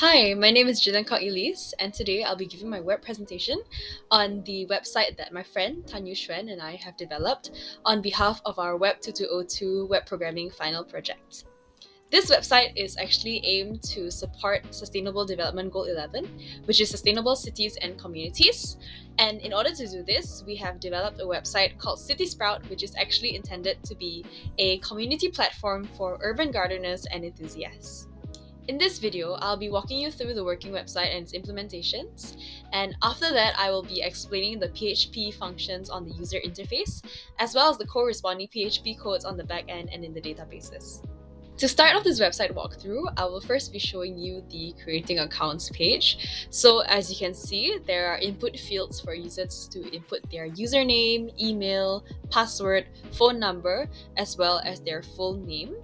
Hi, my name is Jilan Elise, and today I'll be giving my web presentation on the website that my friend Tanyu Xuan and I have developed on behalf of our WEB2202 web programming final project. This website is actually aimed to support Sustainable Development Goal 11, which is sustainable cities and communities. And in order to do this, we have developed a website called City Sprout, which is actually intended to be a community platform for urban gardeners and enthusiasts. In this video, I'll be walking you through the working website and its implementations, and after that, I will be explaining the PHP functions on the user interface, as well as the corresponding PHP codes on the backend and in the databases. To start off this website walkthrough, I will first be showing you the creating accounts page. So as you can see, there are input fields for users to input their username, email, password, phone number, as well as their full name.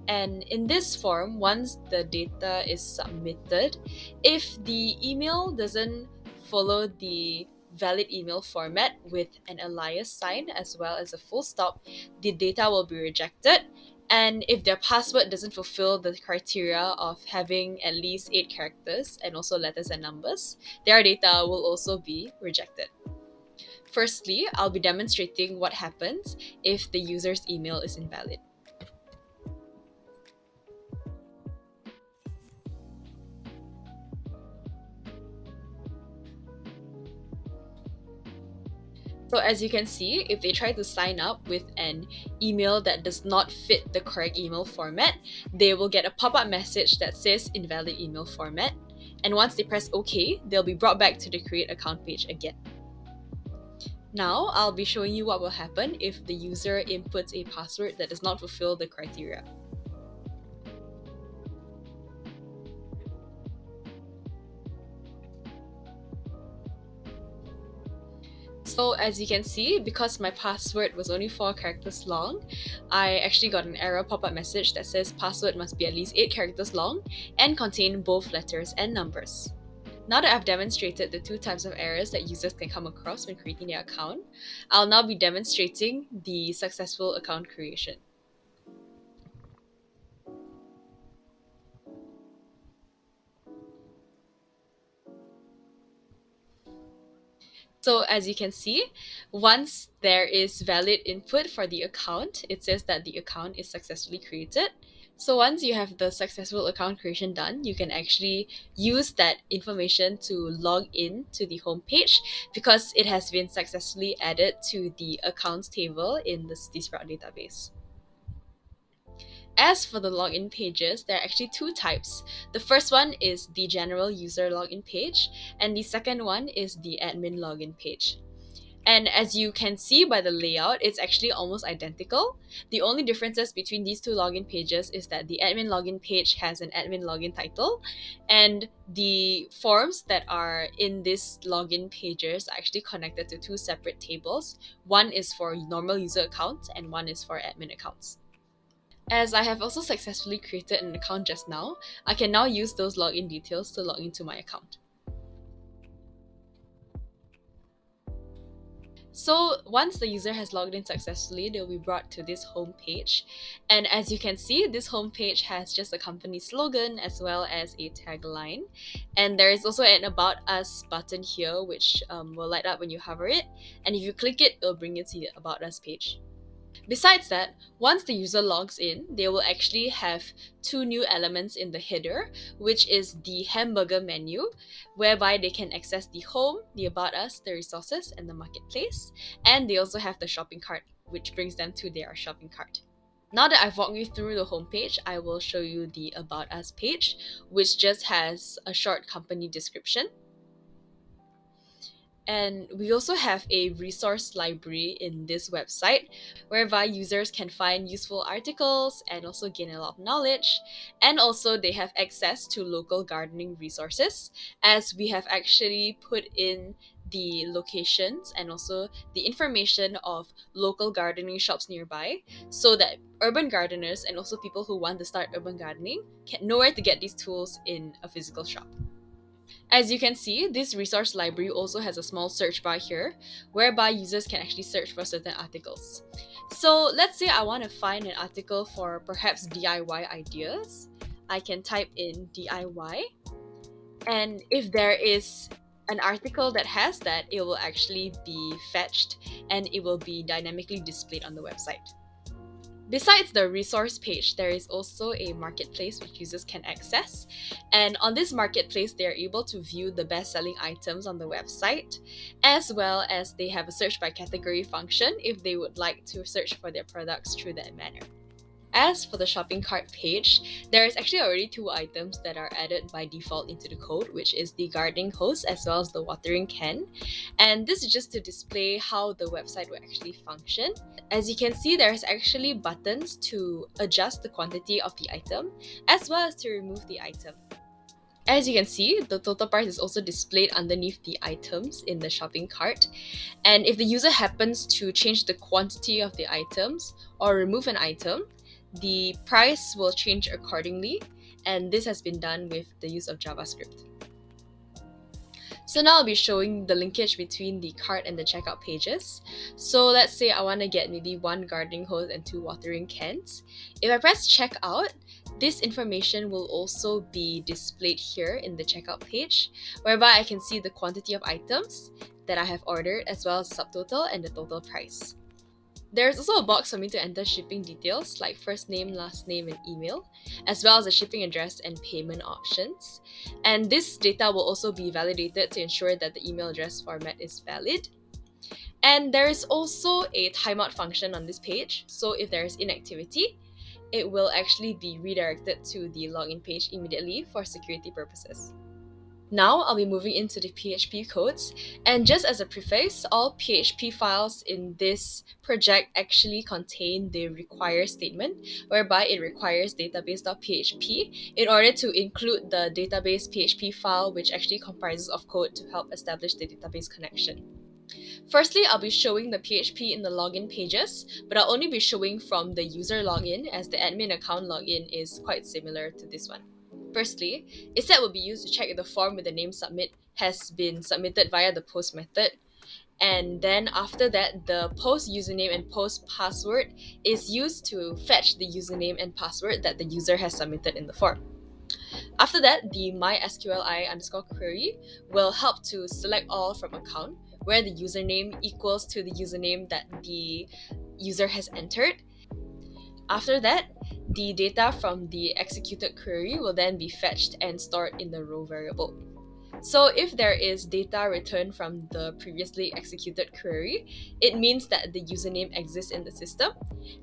And in this form, once the data is submitted, if the email doesn't follow the valid email format with an alias sign as well as a full stop, the data will be rejected. And if their password doesn't fulfill the criteria of having at least 8 characters and also letters and numbers, their data will also be rejected. Firstly, I'll be demonstrating what happens if the user's email is invalid. So as you can see, if they try to sign up with an email that does not fit the correct email format, they will get a pop-up message that says invalid email format. And once they press OK, they'll be brought back to the create account page again. Now, I'll be showing you what will happen if the user inputs a password that does not fulfill the criteria. So as you can see, because my password was only 4 characters long, I actually got an error pop-up message that says password must be at least 8 characters long and contain both letters and numbers. Now that I've demonstrated the two types of errors that users can come across when creating their account, I'll now be demonstrating the successful account creation. So as you can see, once there is valid input for the account, it says that the account is successfully created. So once you have the successful account creation done, you can actually use that information to log in to the homepage because it has been successfully added to the accounts table in the CitySprout database. As for the login pages, there are actually two types. The first one is the general user login page, and the second one is the admin login page. And as you can see by the layout, it's actually almost identical. The only differences between these two login pages is that the admin login page has an admin login title, and the forms that are in this login pages are actually connected to two separate tables. One is for normal user accounts and one is for admin accounts. As I have also successfully created an account just now, I can now use those login details to log into my account. So once the user has logged in successfully, they'll be brought to this home page. And as you can see, this home page has just a company slogan as well as a tagline. And there is also an About Us button here, which will light up when you hover it. And if you click it, it'll bring you to the About Us page. Besides that, once the user logs in, they will actually have two new elements in the header, which is the hamburger menu, whereby they can access the home, the About Us, the resources, and the marketplace. And they also have the shopping cart, which brings them to their shopping cart. Now that I've walked you through the homepage, I will show you the About Us page, which just has a short company description. And we also have a resource library in this website whereby users can find useful articles and also gain a lot of knowledge. And also, they have access to local gardening resources, as we have actually put in the locations and also the information of local gardening shops nearby so that urban gardeners and also people who want to start urban gardening can know where to get these tools in a physical shop. As you can see, this resource library also has a small search bar here, whereby users can actually search for certain articles. So let's say I want to find an article for perhaps DIY ideas. I can type in DIY, And if there is an article that has that, it will actually be fetched and it will be dynamically displayed on the website. Besides the resource page, there is also a marketplace which users can access. And on this marketplace, they are able to view the best selling items on the website, as well as they have a search by category function if they would like to search for their products through that manner. As for the shopping cart page, there is actually already two items that are added by default into the code, which is the gardening hose as well as the watering can. And this is just to display how the website will actually function. As you can see, there's actually buttons to adjust the quantity of the item as well as to remove the item. As you can see, the total price is also displayed underneath the items in the shopping cart. And if the user happens to change the quantity of the items or remove an item, the price will change accordingly. And this has been done with the use of JavaScript. So now I'll be showing the linkage between the cart and the checkout pages. So let's say I want to get maybe one gardening hose and two watering cans. If I press checkout, this information will also be displayed here in the checkout page, whereby I can see the quantity of items that I have ordered as well as subtotal and the total price. There's also a box for me to enter shipping details like first name, last name, and email, as well as the shipping address and payment options. And this data will also be validated to ensure that the email address format is valid. And there is also a timeout function on this page. So if there is inactivity, it will actually be redirected to the login page immediately for security purposes. Now I'll be moving into the PHP codes, and just as a preface, all PHP files in this project actually contain the require statement, whereby it requires database.php in order to include the database PHP file, which actually comprises of code to help establish the database connection. Firstly, I'll be showing the PHP in the login pages, but I'll only be showing from the user login as the admin account login is quite similar to this one. Firstly, a set will be used to check if the form with the name submit has been submitted via the post method. And then after that, the post username and post password is used to fetch the username and password that the user has submitted in the form. After that, the mysqli underscore query will help to select all from account, where the username equals to the username that the user has entered. After that, the data from the executed query will then be fetched and stored in the row variable. So if there is data returned from the previously executed query, it means that the username exists in the system.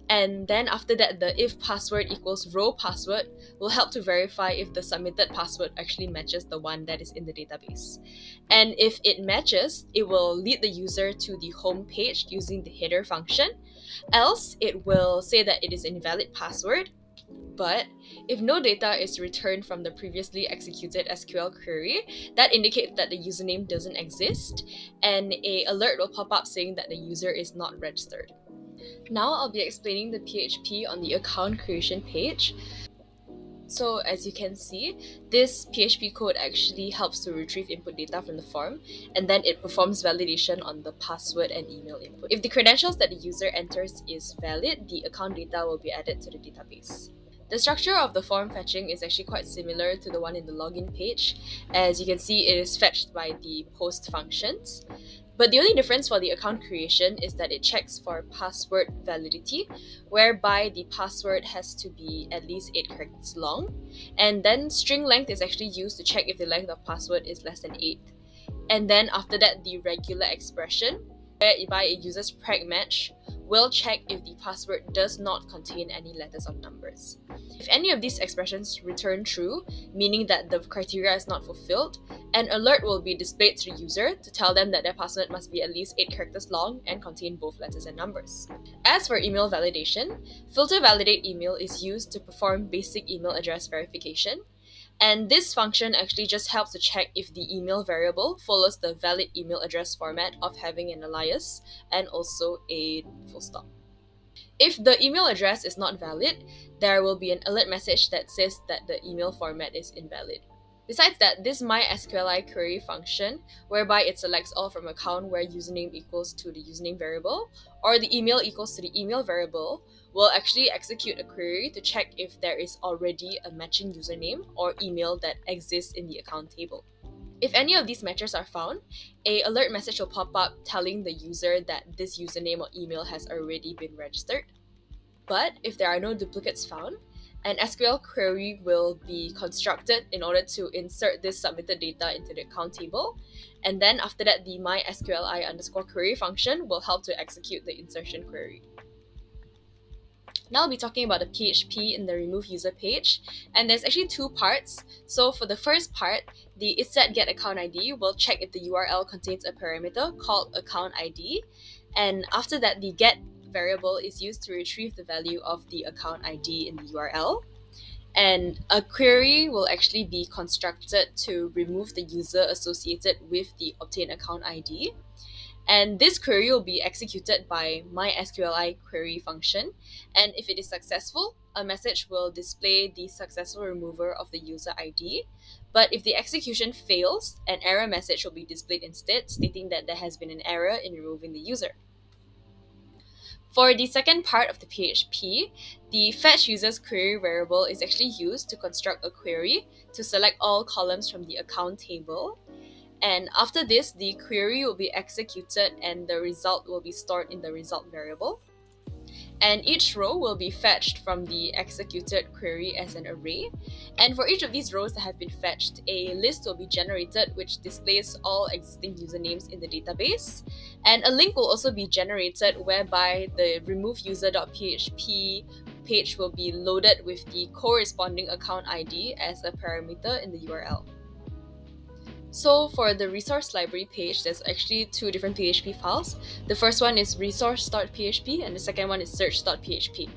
And then after that, the if password equals row password will help to verify if the submitted password actually matches the one that is in the database. And if it matches, it will lead the user to the home page using the header function. Else, it will say that it is an invalid password. But if no data is returned from the previously executed SQL query, that indicates that the username doesn't exist, and an alert will pop up saying that the user is not registered. Now I'll be explaining the PHP on the account creation page. So as you can see, this PHP code actually helps to retrieve input data from the form, and then it performs validation on the password and email input. If the credentials that the user enters is valid, the account data will be added to the database. The structure of the form fetching is actually quite similar to the one in the login page. As you can see, it is fetched by the post functions. But the only difference for the account creation is that it checks for password validity, whereby the password has to be at least 8 characters long. And then string length is actually used to check if the length of password is less than 8. And then after that, the regular expression, whereby it uses preg match, will check if the password does not contain any letters or numbers. If any of these expressions return true, meaning that the criteria is not fulfilled, an alert will be displayed to the user to tell them that their password must be at least 8 characters long and contain both letters and numbers. As for email validation, filter validate email is used to perform basic email address verification. And this function actually just helps to check if the email variable follows the valid email address format of having an alias and also a full stop. If the email address is not valid, there will be an alert message that says that the email format is invalid. Besides that, this MySQLi query function, whereby it selects all from account where username equals to the username variable or the email equals to the email variable, will actually execute a query to check if there is already a matching username or email that exists in the account table. If any of these matches are found, a alert message will pop up telling the user that this username or email has already been registered. But if there are no duplicates found, an SQL query will be constructed in order to insert this submitted data into the account table. And then after that, the MySQLi underscore query function will help to execute the insertion query. Now I'll be talking about the PHP in the remove user page, and there's actually two parts. So for the first part, the isSetGetAccountID will check if the URL contains a parameter called account ID, and after that, the get variable is used to retrieve the value of the account ID in the URL. And a query will actually be constructed to remove the user associated with the obtained account ID. And this query will be executed by MySQLi query function. And if it is successful, a message will display the successful remover of the user ID. But if the execution fails, an error message will be displayed instead, stating that there has been an error in removing the user. For the second part of the PHP, the fetch users query variable is actually used to construct a query to select all columns from the account table. And after this, the query will be executed and the result will be stored in the result variable. And each row will be fetched from the executed query as an array. And for each of these rows that have been fetched, a list will be generated which displays all existing usernames in the database. And a link will also be generated whereby the removeuser.php page will be loaded with the corresponding account ID as a parameter in the URL. So for the resource library page, there's actually two different PHP files. The first one is resource.php and the second one is search.php.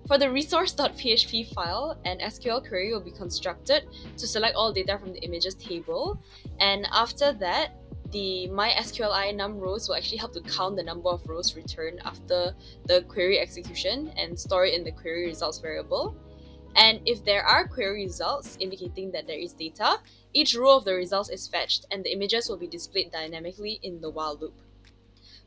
For the resource.php file, an SQL query will be constructed to select all data from the images table. And after that, the MySQLi num rows will actually help to count the number of rows returned after the query execution and store it in the query results variable. And if there are query results indicating that there is data, each row of the results is fetched and the images will be displayed dynamically in the while loop.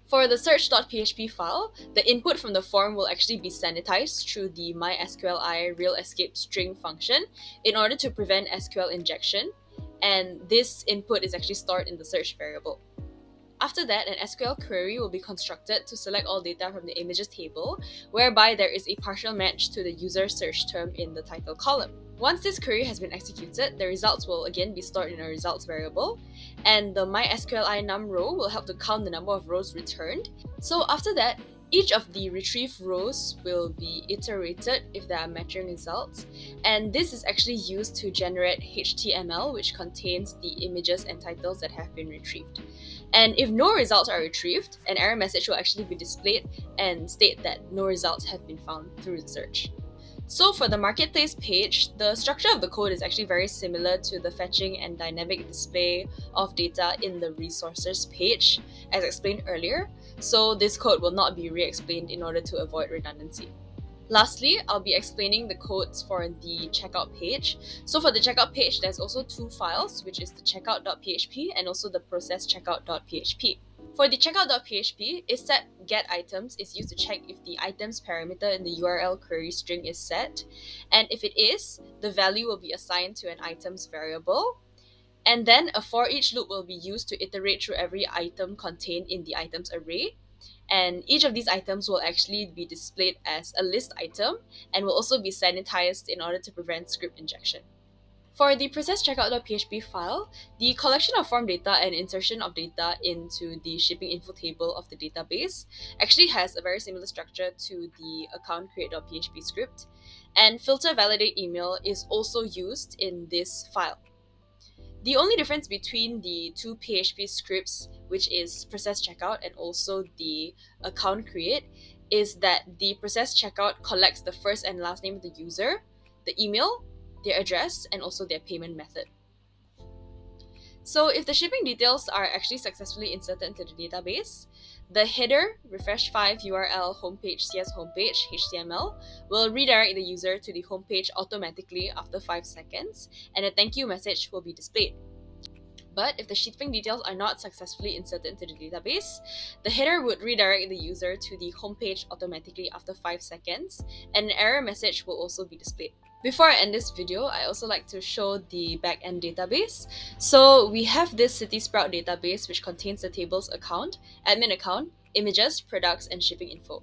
For the search.php file, the input from the form will actually be sanitized through the MySQLi real escape string function in order to prevent SQL injection, and this input is actually stored in the search variable. After that, an SQL query will be constructed to select all data from the images table, whereby there is a partial match to the user search term in the title column. Once this query has been executed, the results will again be stored in a results variable, and the MySQLi num row will help to count the number of rows returned. So after that, each of the retrieved rows will be iterated if there are matching results, and this is actually used to generate HTML, which contains the images and titles that have been retrieved. And if no results are retrieved, an error message will actually be displayed and state that no results have been found through the search. So for the marketplace page, the structure of the code is actually very similar to the fetching and dynamic display of data in the resources page, as explained earlier. So this code will not be re-explained in order to avoid redundancy. Lastly, I'll be explaining the codes for the checkout page. So for the checkout page, there's also two files, which is the checkout.php and also the processcheckout.php. For the checkout.php, isSetGetItems is used to check if the items parameter in the URL query string is set. And if it is, the value will be assigned to an items variable. And then a for each loop will be used to iterate through every item contained in the items array. And each of these items will actually be displayed as a list item and will also be sanitized in order to prevent script injection. For the processcheckout.php file, the collection of form data and insertion of data into the shipping info table of the database actually has a very similar structure to the account create.php script, and filter validate email is also used in this file. The only difference between the two PHP scripts, which is process checkout and also the account create, is that the process checkout collects the first and last name of the user, the email, their address, and also their payment method. So if the shipping details are actually successfully inserted into the database, the header refresh 5 URL homepage CS homepage HTML will redirect the user to the homepage automatically after 5 seconds, and a thank you message will be displayed. But if the shipping details are not successfully inserted into the database, the header would redirect the user to the homepage automatically after 5 seconds, and an error message will also be displayed. Before I end this video, I also like to show the backend database. So we have this City Sprout database which contains the tables account, admin account, images, products, and shipping info.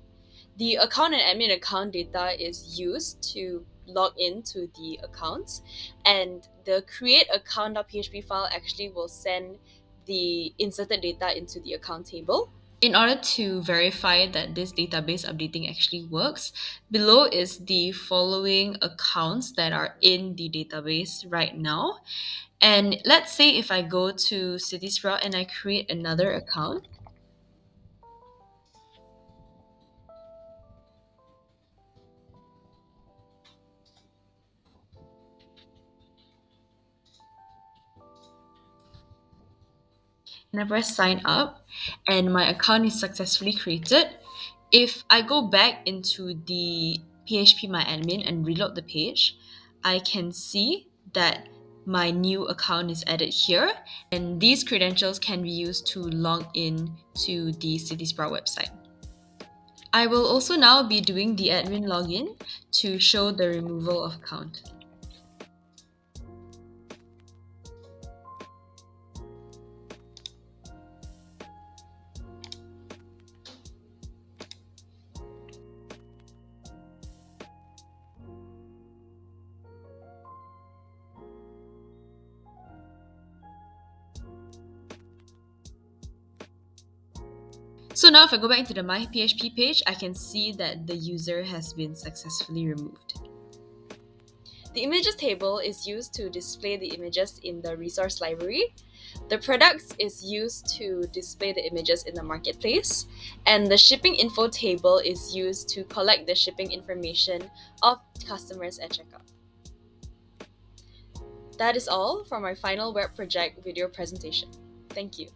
The account and admin account data is used to log into the accounts, and the create account.php file actually will send the inserted data into the account table. In order to verify that this database updating actually works, below is the following accounts that are in the database right now. And let's say if I go to CitySprout and I create another account, and I press sign up, and my account is successfully created. If I go back into the PHP My Admin and reload the page, I can see that my new account is added here, and these credentials can be used to log in to the CitySprout website. I will also now be doing the admin login to show the removal of account. So now if I go back into the My PHP page, I can see that the user has been successfully removed. The images table is used to display the images in the resource library. The products is used to display the images in the marketplace. And the shipping info table is used to collect the shipping information of customers at checkout. That is all for my final web project video presentation. Thank you.